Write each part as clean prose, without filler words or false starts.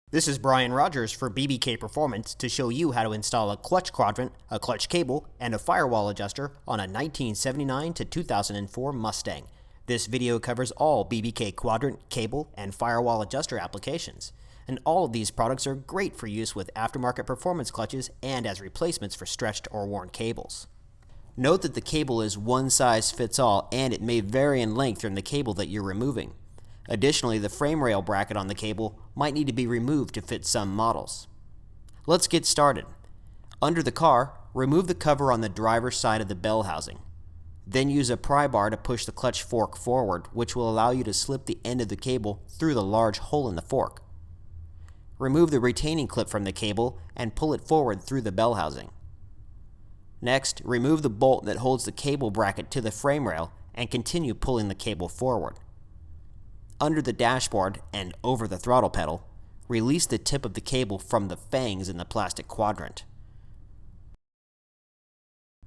This is Brian Rogers for BBK Performance to show you how to install a clutch quadrant, a clutch cable, and a firewall adjuster on a 1979 to 2004 Mustang. This video covers all BBK quadrant, cable, and firewall adjuster applications. And all of these products are great for use with aftermarket performance clutches and as replacements for stretched or worn cables. Note that the cable is one size fits all and it may vary in length from the cable that you're removing. Additionally, the frame rail bracket on the cable might need to be removed to fit some models. Let's get started. Under the car, remove the cover on the driver's side of the bell housing. Then use a pry bar to push the clutch fork forward, which will allow you to slip the end of the cable through the large hole in the fork. Remove the retaining clip from the cable and pull it forward through the bell housing. Next, remove the bolt that holds the cable bracket to the frame rail and continue pulling the cable forward. Under the dashboard and over the throttle pedal, release the tip of the cable from the fangs in the plastic quadrant.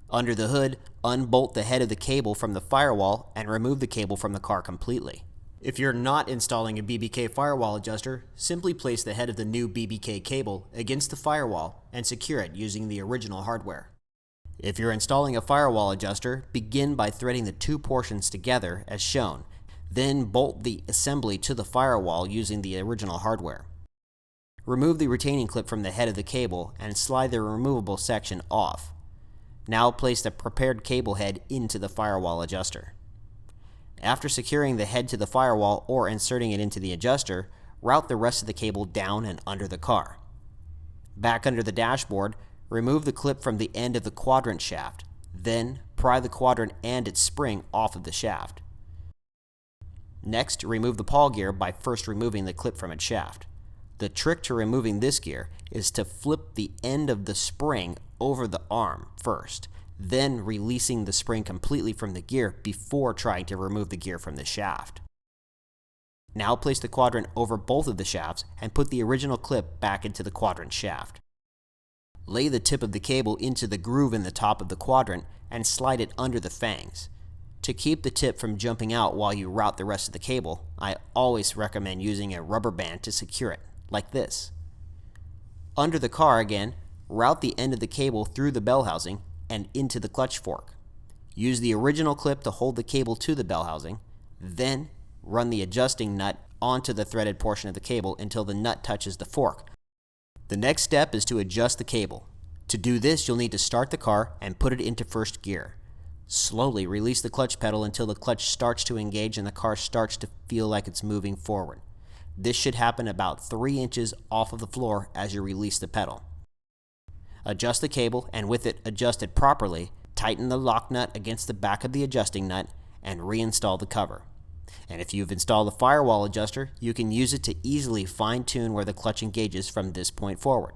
Under the hood, unbolt the head of the cable from the firewall and remove the cable from the car completely. If you're not installing a BBK firewall adjuster, simply place the head of the new BBK cable against the firewall and secure it using the original hardware. If you're installing a firewall adjuster, begin by threading the two portions together as shown. Then bolt the assembly to the firewall using the original hardware. Remove the retaining clip from the head of the cable and slide the removable section off. Now place the prepared cable head into the firewall adjuster. After securing the head to the firewall or inserting it into the adjuster, route the rest of the cable down and under the car. Back under the dashboard, remove the clip from the end of the quadrant shaft. Then pry the quadrant and its spring off of the shaft. Next, remove the pawl gear by first removing the clip from its shaft. The trick to removing this gear is to flip the end of the spring over the arm first, then releasing the spring completely from the gear before trying to remove the gear from the shaft. Now place the quadrant over both of the shafts and put the original clip back into the quadrant shaft. Lay the tip of the cable into the groove in the top of the quadrant and slide it under the fangs. To keep the tip from jumping out while you route the rest of the cable, I always recommend using a rubber band to secure it, like this. Under the car again, route the end of the cable through the bell housing and into the clutch fork. Use the original clip to hold the cable to the bell housing, then run the adjusting nut onto the threaded portion of the cable until the nut touches the fork. The next step is to adjust the cable. To do this, you'll need to start the car and put it into first gear. Slowly release the clutch pedal until the clutch starts to engage and the car starts to feel like it's moving forward. This should happen about 3 inches off of the floor as you release the pedal. Adjust the cable and with it adjusted properly, tighten the lock nut against the back of the adjusting nut and reinstall the cover. And if you've installed the firewall adjuster, you can use it to easily fine-tune where the clutch engages from this point forward.